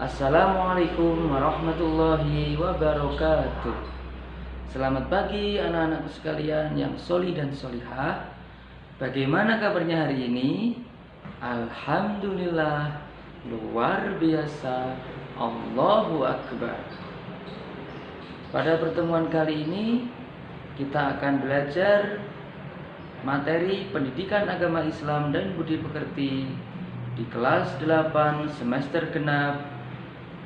Assalamualaikum warahmatullahi wabarakatuh. Selamat pagi anak-anakku sekalian yang soli dan solihah. Bagaimana kabarnya hari ini? Alhamdulillah, luar biasa. Allahu Akbar. Pada pertemuan kali ini kita akan belajar materi pendidikan agama Islam dan budi pekerti di kelas 8 semester genap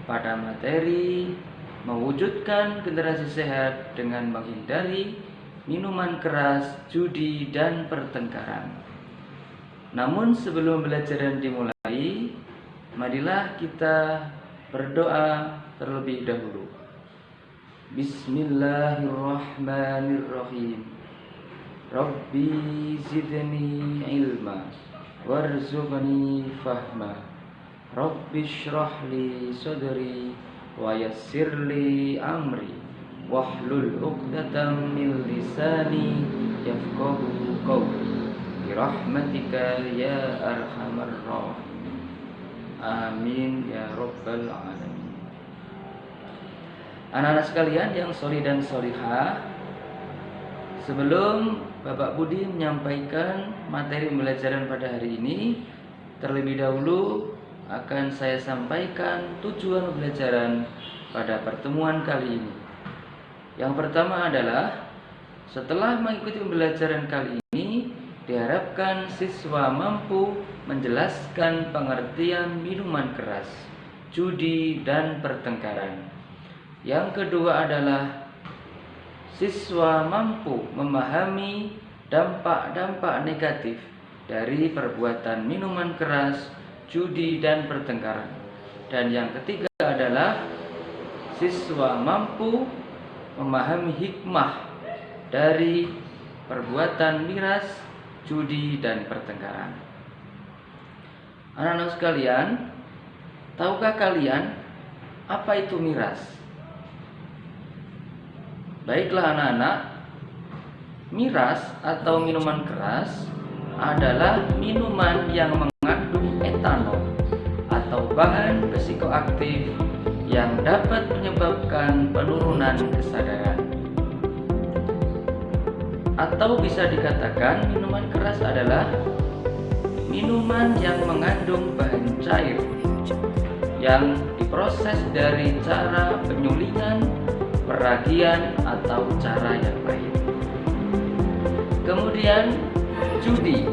pada materi mewujudkan generasi sehat dengan menghindari minuman keras, judi, dan pertengkaran. Namun sebelum belajaran dimulai, marilah kita berdoa terlebih dahulu. Bismillahirrahmanirrahim. Rabbi zidni ilma warzuqni fahma. Rabbi shrah li sadri wa yassir li amri wahlul 'uqdatam min lisani yafqahu qawli bi rahmatika ya arhamar rahimin. Amin ya rabbal alamin. Anak-anak sekalian yang sholih dan sholihah, sebelum Bapak Budi menyampaikan materi pembelajaran pada hari ini, terlebih dahulu akan saya sampaikan tujuan pembelajaran pada pertemuan kali ini. Yang pertama adalah setelah mengikuti pembelajaran kali ini, diharapkan siswa mampu menjelaskan pengertian minuman keras, judi, dan pertengkaran. Yang kedua adalah siswa mampu memahami dampak-dampak negatif dari perbuatan minuman keras, judi, dan pertengkaran. Dan yang ketiga adalah siswa mampu memahami hikmah dari perbuatan miras, judi, dan pertengkaran. Anak-anak sekalian, tahukah kalian apa itu miras? Baiklah anak-anak, miras atau minuman keras adalah minuman yang mengandung etanol atau bahan psikoaktif yang dapat menyebabkan penurunan kesadaran. Atau bisa dikatakan minuman keras adalah minuman yang mengandung bahan cair yang diproses dari cara penyulingan, peragian, atau cara yang lain. Kemudian judi.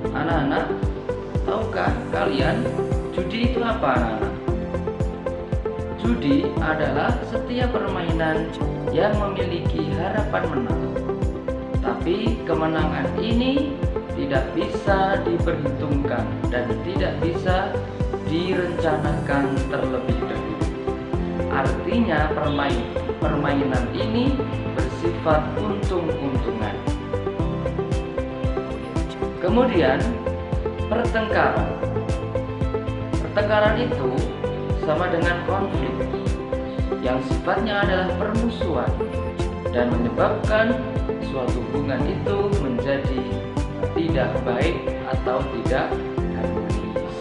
Anak-anak, tahukah kalian judi itu apa, anak-anak? Judi adalah setiap permainan yang memiliki harapan menang. Tapi kemenangan ini tidak bisa diperhitungkan dan tidak bisa direncanakan terlebih dahulu. Artinya permainan ini bersifat untung-untungan. Kemudian pertengkaran. Pertengkaran itu sama dengan konflik yang sifatnya adalah permusuhan dan menyebabkan suatu hubungan itu menjadi tidak baik atau tidak harmonis.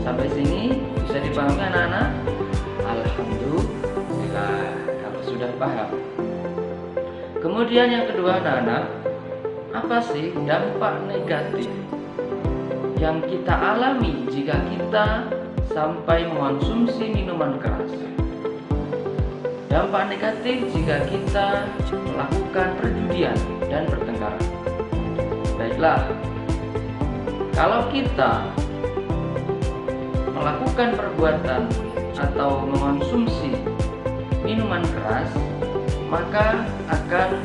Sampai sini bisa dipahami anak-anak? Alhamdulillah, kalau sudah paham. Kemudian yang kedua anak-anak, apa sih dampak negatif yang kita alami jika kita sampai mengonsumsi minuman keras? Dampak negatif jika kita melakukan perjudian dan pertengkaran. Baiklah, kalau kita melakukan perbuatan atau mengonsumsi minuman keras, maka akan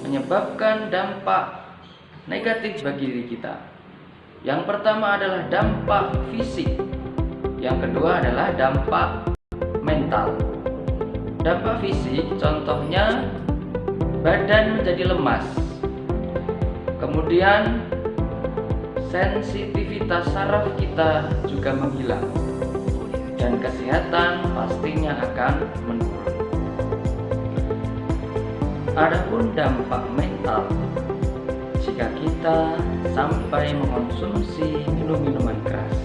menyebabkan dampak negatif bagi diri kita. Yang pertama adalah dampak fisik, yang kedua adalah dampak mental. Dampak fisik contohnya badan menjadi lemas, kemudian sensitivitas saraf kita juga menghilang, dan kesehatan pastinya akan menurun. Adapun dampak mental, jika kita sampai mengonsumsi minuman keras,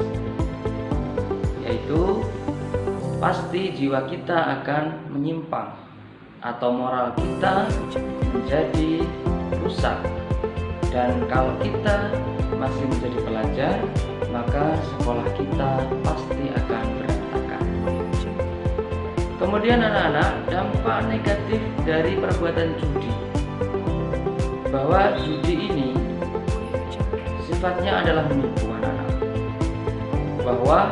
yaitu pasti jiwa kita akan menyimpang atau moral kita menjadi rusak. Dan kalau kita masih menjadi pelajar, maka sekolah kita pasti akan berantakan. Kemudian anak-anak, dampak negatif dari perbuatan judi, bahwa judi ini sifatnya adalah menipu anak-anak, bahwa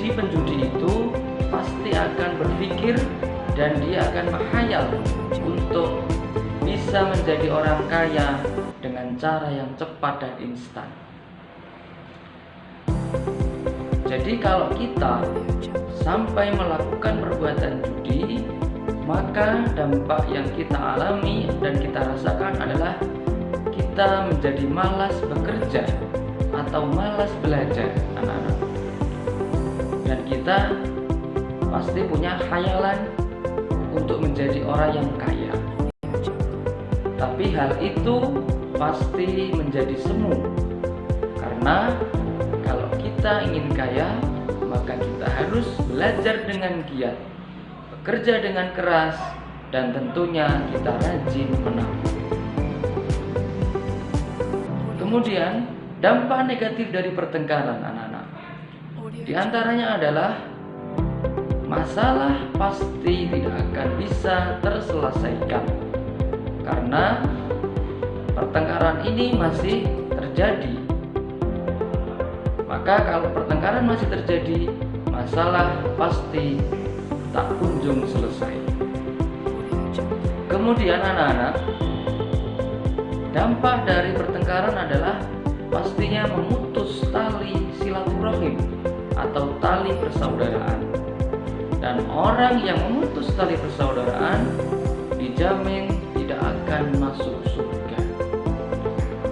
penjudi itu pasti akan berpikir dan dia akan menghayal untuk bisa menjadi orang kaya dengan cara yang cepat dan instan. Jadi kalau kita sampai melakukan perbuatan judi, maka dampak yang kita alami dan kita rasakan adalah kita menjadi malas bekerja atau malas belajar, anak-anak. Dan kita pasti punya khayalan untuk menjadi orang yang kaya. Tapi hal itu pasti menjadi semu, karena kalau kita ingin kaya, maka kita harus belajar dengan giat, bekerja dengan keras, dan tentunya kita rajin menabung. Kemudian dampak negatif dari pertengkaran anak-anak, di antaranya adalah masalah pasti tidak akan bisa terselesaikan, karena pertengkaran ini masih terjadi. Maka kalau pertengkaran masih terjadi, masalah pasti tak kunjung selesai. Kemudian anak-anak, dampak dari pertengkaran adalah pastinya memutus tali silaturahim atau tali persaudaraan. Dan orang yang memutus tali persaudaraan dijamin tidak akan masuk surga.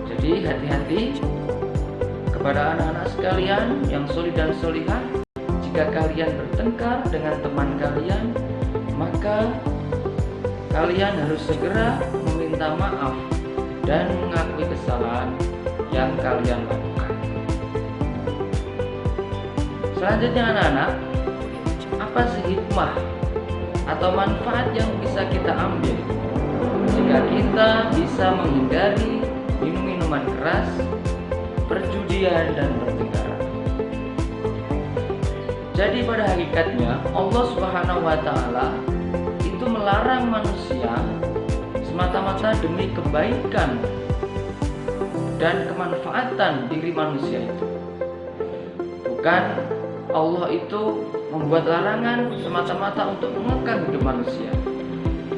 Jadi hati-hati kepada anak-anak sekalian yang solih dan solihah. Jika kalian bertengkar dengan teman kalian, maka kalian harus segera meminta maaf dan mengakui kesalahan yang kalian lakukan. Selanjutnya anak-anak, apa sih hikmah atau manfaat yang bisa kita ambil jika kita bisa menghindari minum-minuman keras, perjudian, dan pertengkaran? Jadi pada hakikatnya Allah Subhanahu wa Ta'ala itu melarang manusia semata-mata demi kebaikan dan kemanfaatan diri manusia itu. Bukan Allah itu membuat larangan semata-mata untuk mengekang hidup manusia,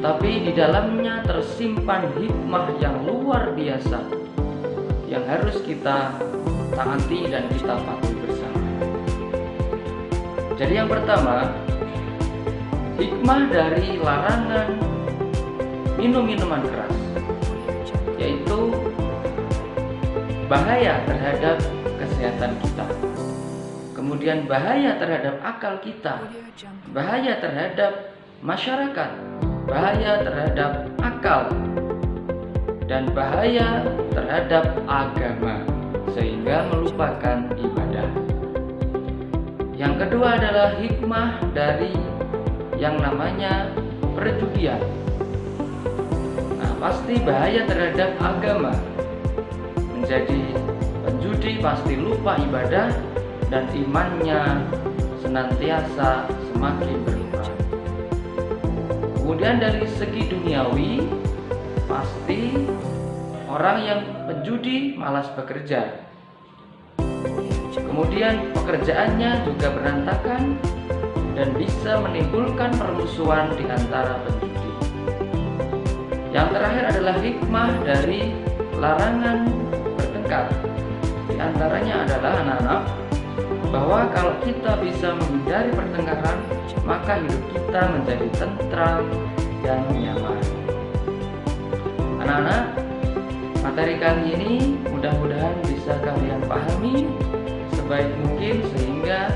tapi di dalamnya tersimpan hikmah yang luar biasa yang harus kita taati dan kita patuhi bersama. Jadi yang pertama, hikmah dari larangan minum minuman keras, yaitu bahaya terhadap kesehatan kita, kemudian bahaya terhadap akal kita, bahaya terhadap masyarakat, bahaya terhadap akal, dan bahaya terhadap agama, sehingga melupakan ibadah. Yang kedua adalah hikmah dari yang namanya perjudian. Nah, pasti bahaya terhadap agama. Menjadi penjudi pasti lupa ibadah dan imannya senantiasa semakin berkurang. Kemudian dari segi duniawi, pasti orang yang penjudi malas bekerja. Kemudian pekerjaannya juga berantakan dan bisa menimbulkan permusuhan di antara penjudi. Yang terakhir adalah hikmah dari larangan bertengkar. Di antaranya adalah anak-anak, bahwa kalau kita bisa menghindari pertengkaran, maka hidup kita menjadi tentram dan nyaman. Anak-anak, materi kali ini mudah-mudahan bisa kalian pahami sebaik mungkin sehingga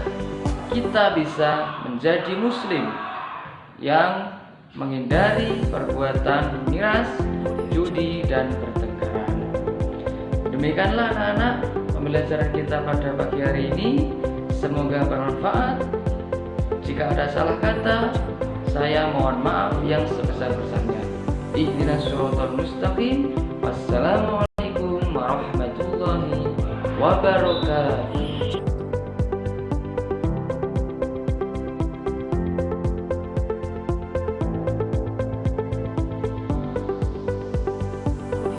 kita bisa menjadi muslim yang menghindari perbuatan miras, judi, dan pertengkaran. Demikianlah anak-anak pembelajaran kita pada pagi hari ini. Semoga bermanfaat. Jika ada salah kata, saya mohon maaf yang sebesar-besarnya. Ihdinas shiratal mustaqim. Wassalamualaikum warahmatullahi wabarakatuh.